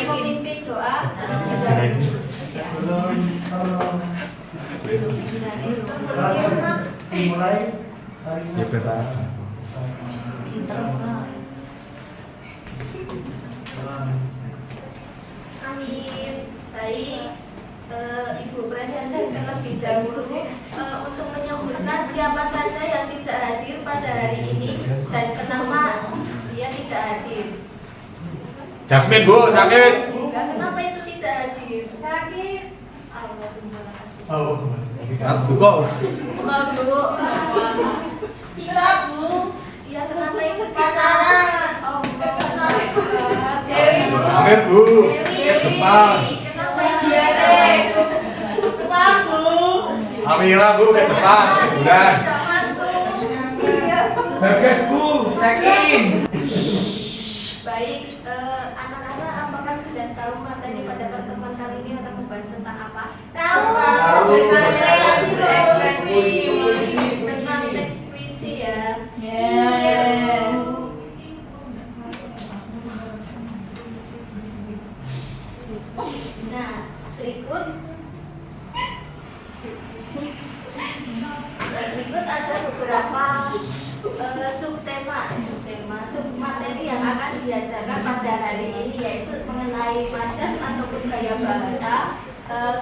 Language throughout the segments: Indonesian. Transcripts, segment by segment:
memimpin doa mulai hari ini. Amin. Baik, Ibu Presiden terlebih dahulu untuk menyebutkan siapa saja yang tidak hadir pada hari ini dan kenapa dia tidak hadir. Jasmine Bu, sakit. Enggak, kenapa itu tidak hadir? Sakit. Allah Oh, Bu kok. Bu. Cila Bu. Iya, kenapa itu Cila? Oh, Dewi Bu. Amin Bu. Dewi. Jepang. Kenapa dia ada? Puspa Bu. Amira Bu ke Jepang. Bulan. Tidak masuk. Bagas Bu, cekin. Baik, anak-anak apakah sudah tahu materi pada pertemuan kali ini akan membahas tentang apa? Tahu. Berkreasi, Puisi. tentang teks puisi ya. Yeah. Nah, berikut ada beberapa submateri yang akan diajarkan pada hari ini, yaitu mengenai majas ataupun gaya bahasa,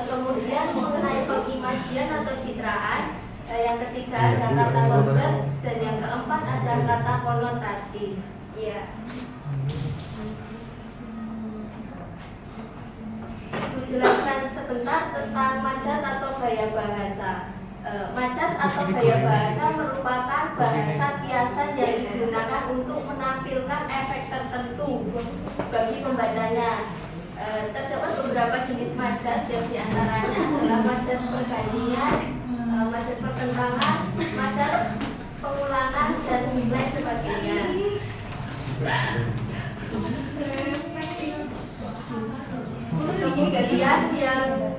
kemudian mengenai pengimajian atau citraan, yang ketiga ada kata konkret, dan yang keempat ada kata konotatif. Ya. Ibu jelaskan sebentar tentang majas atau gaya bahasa. Majas atau gaya bahasa merupakan bahasa kiasan yang digunakan untuk menampilkan efek tertentu bagi pembacanya. Terdapat beberapa jenis majas, yang diantaranya adalah majas perbandingan, majas pertentangan, majas pengulangan, dan lain sebagainya. Kemudian yang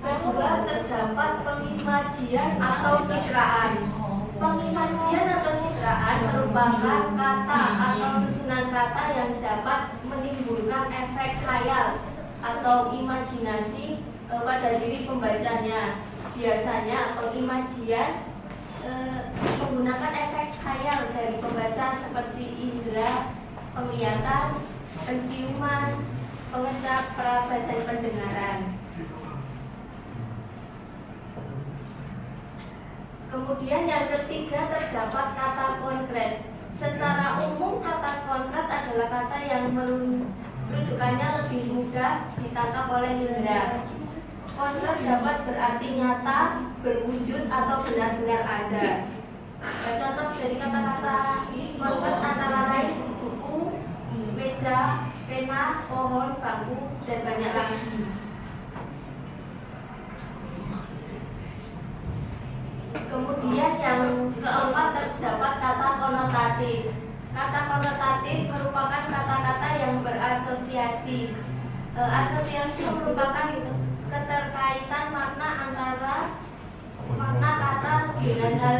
kedua terdapat pengimajian atau citraan. Pengimajian atau citraan merupakan kata atau susunan kata yang dapat menimbulkan efek khayal atau imajinasi pada diri pembacanya. Biasanya pengimajian menggunakan efek khayal dari pembaca seperti indera penglihatan, penciuman, pengecap, peraba, dan pendengaran. Kemudian yang ketiga terdapat kata konkret. Secara umum kata konkret adalah kata yang rujukannya lebih mudah ditangkap oleh indera. Konkret dapat berarti nyata, berwujud, atau benar-benar ada. Contoh dari kata-kata konkret antara lain buku, meja, pena, pohon, bangku, dan banyak lagi. Kemudian yang keempat terdapat kata konotatif. Kata konotatif merupakan kata-kata yang berasosiasi. Asosiasi merupakan keterkaitan makna antara makna kata dengan hal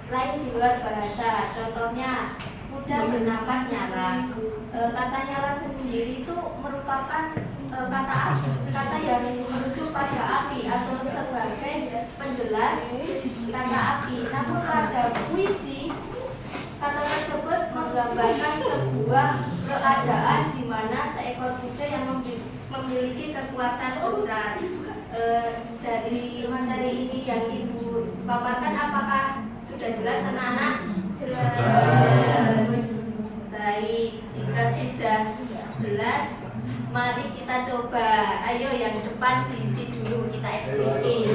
lain di luar bahasa. Contohnya, mudah bernapas nyala. Kata nyala sendiri itu merupakan kata yang merujuk pada api atau sebagai penjelas kata api. Namun pada puisi, kata tersebut menggambarkan sebuah keadaan di mana seekor kuda yang memiliki kekuatan besar. Dari materi ini yang Ibu paparkan, apakah sudah jelas anak-anak? Jelas. Baik, jika sudah jelas, mari kita coba. Ayo yang depan diisi dulu, kita explain.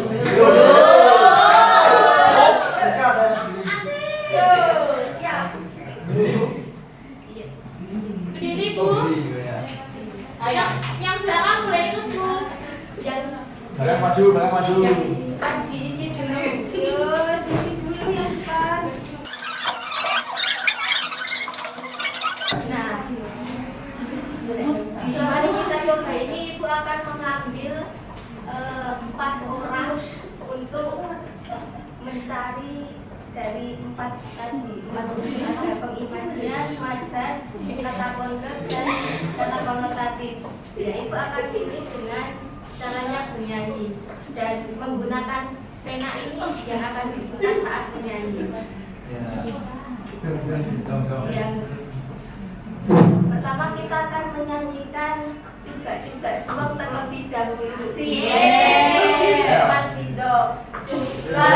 Berdiri Bu. Ayo, yang belakang mulai ikut Bu. Yang maju. yang diisi dulu. Terus diisi dulu yang depan. Nah, mari kita coba. Ini Ibu akan mengambil 4 orang untuk mencari dari empat unsur ada pengimajian, majas, kata konkret dan kata konotatif. Ya, ibu akan pilih dengan caranya bernyanyi dan menggunakan pena ini yang akan diputar saat menyanyi. Yang pertama kita akan menyanyikan juga semua terlebih dahulu. Mas Rido. Juga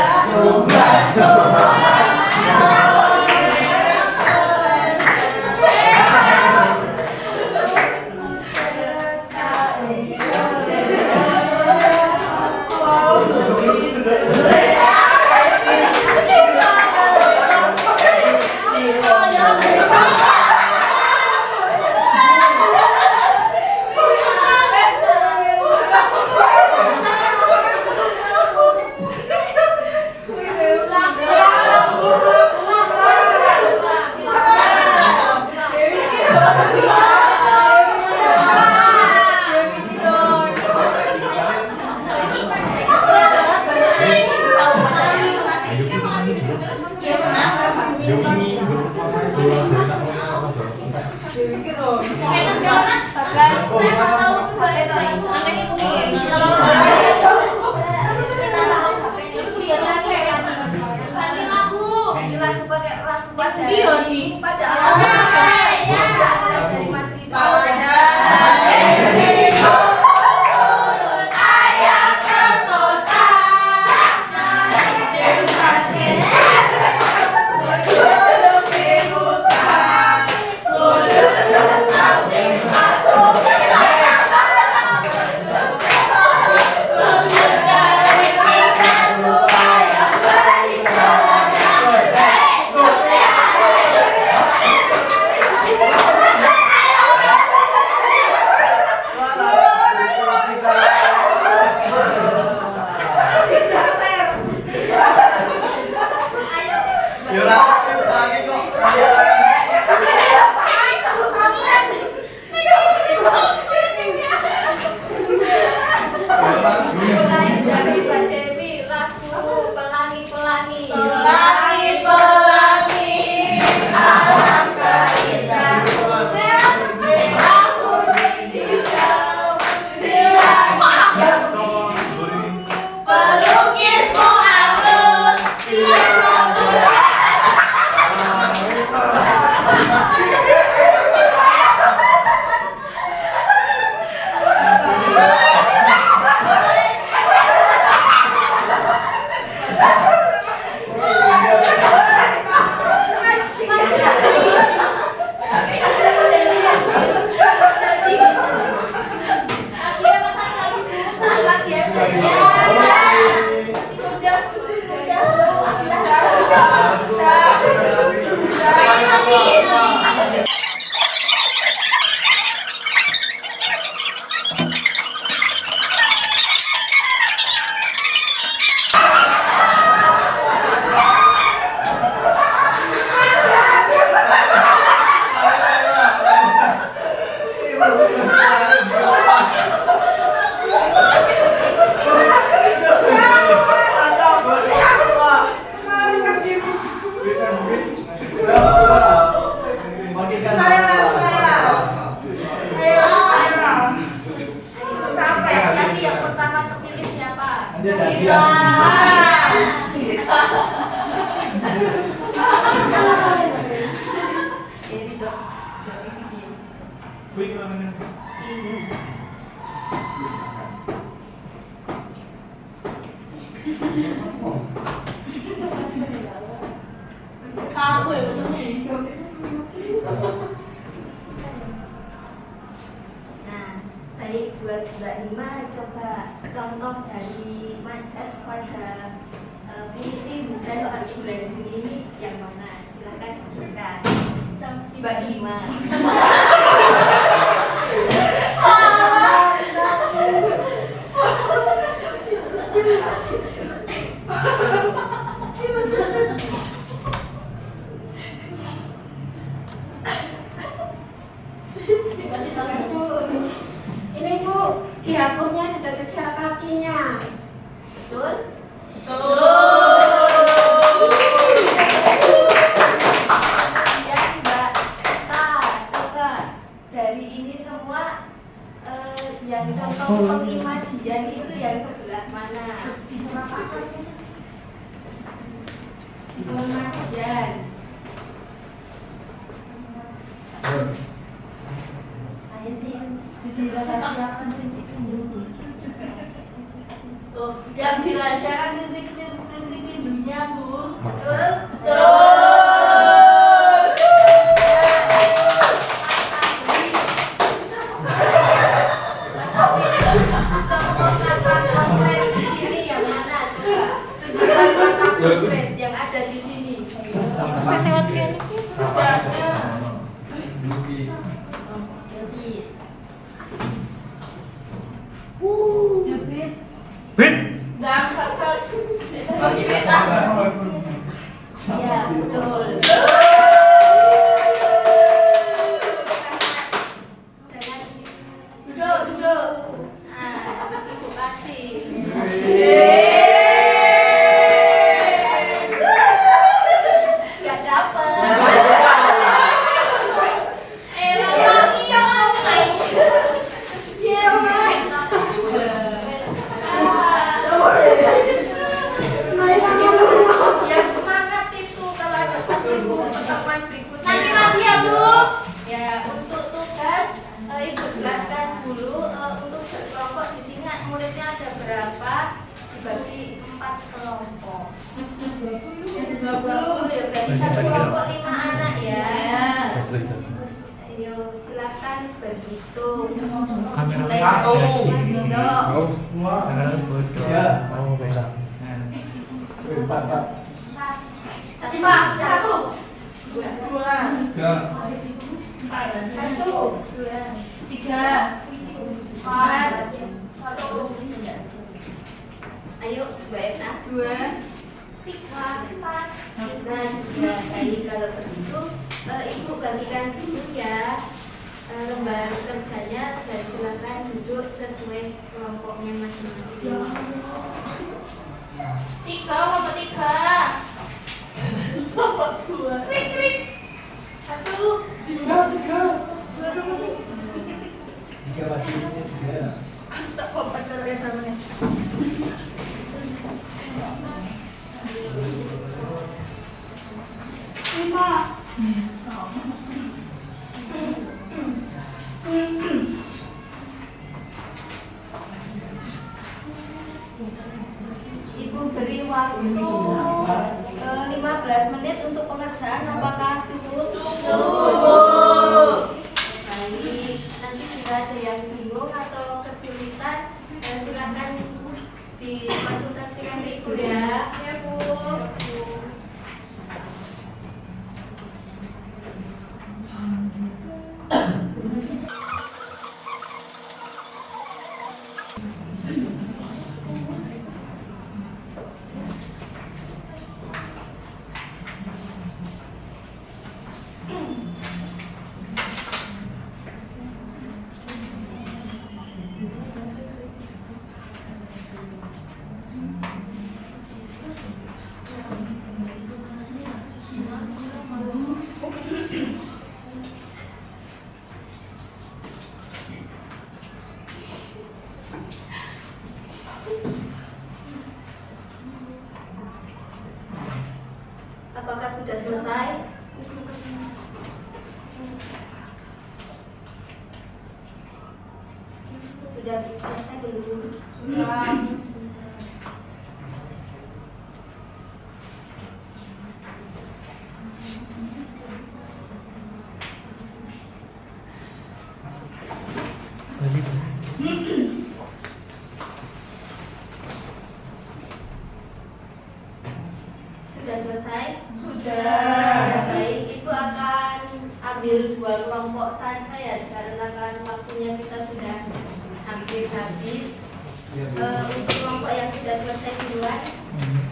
baik buat Mbak Hima, coba contoh dari majas pada puisi Hujan Doa Bulan Juni ini yang mana? Silakan sebutkan. Mbak Hima. Ini Bu, di dapurnya jejak-jejak kakinya. Betul? Betul. yang contoh pengimajian itu yang sebelah mana? Pengimajian. Ayo sih. Oh, yang dirahasiakan titik-titik hidungnya, Bu. Betul? Contoh kata konkret di sini yang mana? Coba tunjukkan kata konkret yang ada di sini. Bin. Dan satu. Ya, betul. Jangan duduk. Nah, Ibu kasih. Gak dapet. Yang semangat itu kalau ada ibu pertemuan berikutnya. Nanti lagi ya, Bu. Ya, untuk tugas Ibu jelaskan dulu untuk berkelompok di sini muridnya ada berapa dibagi 4 kelompok. 20 ya berarti satu kelompok 5 anak ya. Ayo silakan berhitung. Kamera Mulai satu. dari Mas Dodo. Dua. Tiga. Oh, bisa. Satu. Dua. Dua. Tiga. Satu. Dua. Tiga. Empat. Ayo, Mbak Etna. Dua. Tiga. Empat. Nah, sudah baik kalau begitu. Ibu bagikan dulu ya lembar kerjanya dan silakan duduk sesuai kelompoknya masing-masing. Tiga, nomor tiga. Dua. Krik, krik. Satu. Tiga lagi. Tiga. Tak apa caranya samanya. Lima. Ibu beri waktu 15 menit untuk pengerjaan. Apakah cukup? Cukup. Baik. Nanti jika ada yang bingung atau kesulitan, silakan dikonsultasikan ke Ibu ya. Ya, Bu. Apakah sudah selesai? Sudah selesai belum? Sudah. Sudah selesai? Sudah. Baik, Ibu akan ambil 2 kelompok saja ya, karena kan waktunya kita sudah hampir habis. Untuk kelompok yang sudah selesai duluan,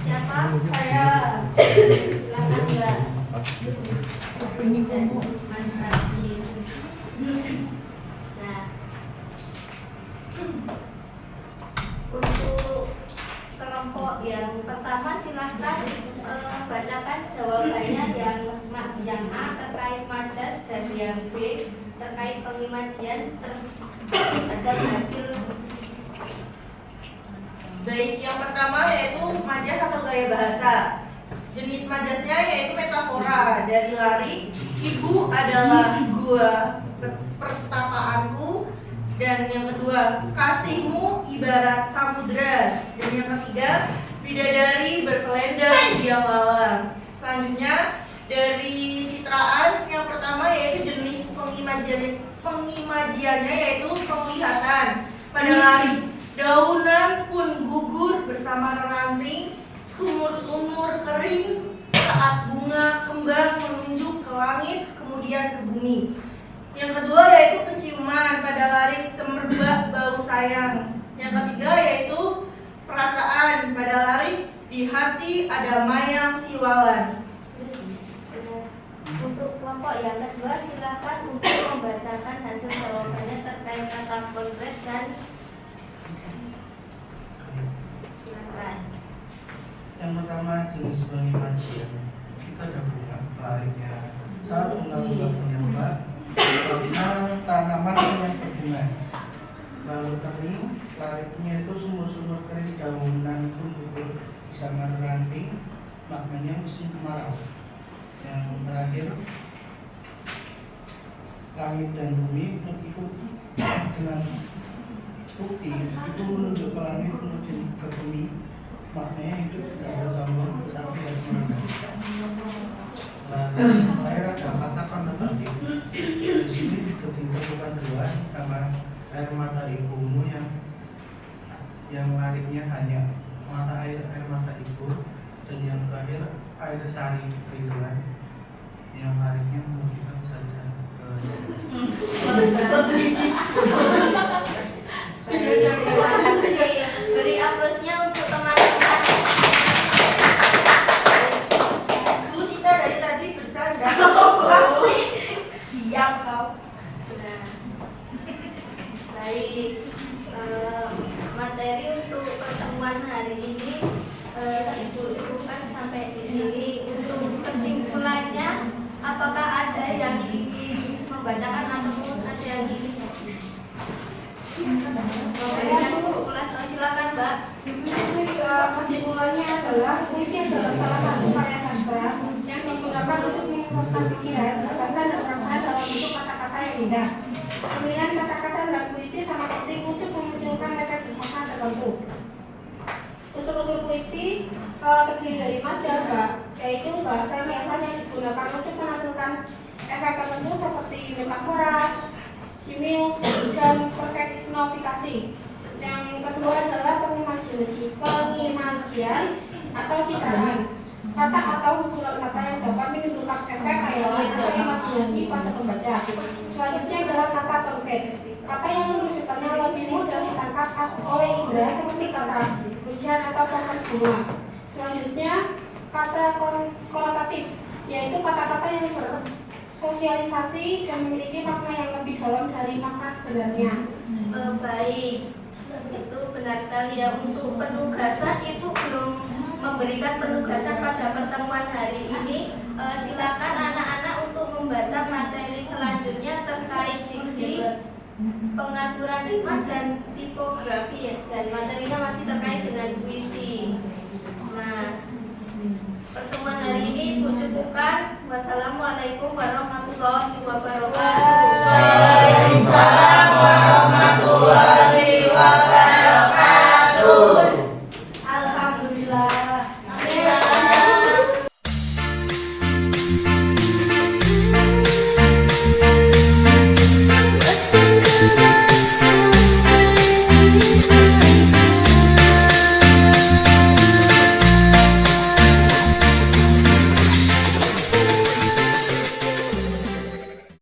siapa? Saya. Silakan Mbak. Dan Mas Radin. Nah, untuk kelompok yang pertama silahkan bacakan jawabannya yang A terkait majas dan yang B terkait pengimajian terhadap hasil. Baik, yang pertama yaitu majas atau gaya bahasa. Jenis majasnya yaitu metafora. Dari lari, ibu adalah gua pertapaanku. Dan yang kedua, kasihmu ibarat samudra. Dan yang ketiga, bidadari berselendang di lalang. Selanjutnya dari citraan, yang pertama yaitu jenis pengimajiannya yaitu penglihatan. Pada lari, daunan pun gugur bersama ranting, sumur-sumur kering saat bunga kembang menunjuk ke langit kemudian ke bumi. Yang kedua yaitu penciuman. Pada lari, semerbak bau sayang. Yang ketiga yaitu perasaan. Pada lari, di hati ada mayang siwalan. Untuk kelompok yang kedua, silakan untuk membacakan hasil jawabannya terkait kata konkret dan silakan. Yang pertama jenis pengimajian, kita ada bunga larinya. Saat bunga-bunga menembak karena tanaman yang berbunga. Lalu kering, lariknya itu sumur-sumur kering, daunan pun gugur bersama ranting, maknanya musim kemarau. Yang terakhir, langit dan bumi mengikuti dengan bukti itu menunjuk ke langit kemudian ke bumi, maknanya hidup tidak ada sambung tetapi harus menang. Terakhir ada kata konotatif. Di sini ditentukan dua, sama air mata ibumu yang lariknya hanya mata air mata ibu, dan yang terakhir air sari kerinduan yang lariknya menunjukkan saja Terima kasih. Beri aplausnya untuk teman-teman. Bu Sita dari tadi bercanda. Kasih. Diam kau. Nah, baik. Materi untuk pertemuan hari ini Ibu cukupkan sampai di sini. Untuk kesimpulannya, apakah ada yang ingin membacakan ataupun ada yang ingin memberikan kesimpulan? Silakan, Mbak. Kesimpulannya adalah puisi adalah salah satu karya sastra yang digunakan untuk mengungkapkan pikiran, gagasan dan perasaan dalam bentuk kata-kata yang indah. Pemilihan kata-kata dalam puisi sangat penting untuk memunculkan efek bersama tertentu. Unsur-unsur puisi terdiri dari majas, yaitu bahasa liasan yang digunakan untuk menampilkan efek tertentu seperti metafora, simil, dan personifikasi. Yang kedua adalah pengimajian atau citraan. Kata atau usulan kata yang dapat menimbulkan efek khayalan atau imajinasi pada pembaca. Selanjutnya adalah kata konkret. Kata yang merujukannya lebih mudah ditangkap oleh indera seperti kata hujan atau pohon bunga. Selanjutnya kata konotatif, yaitu kata-kata yang bersosialisasi dan memiliki makna yang lebih dalam dari makna sebenarnya. Baik, itu benar sekali ya. Untuk penugasan itu belum memberikan penugasan pada pertemuan hari ini. Silakan anak-anak untuk membaca materi selanjutnya terkait diksi, pengaturan rima dan tipografi ya. Dan materinya masih terkait dengan puisi. Nah, pertemuan hari ini Ibu cukupkan. Wassalamualaikum warahmatullahi wabarakatuh. Waalaikumsalam warahmatullahi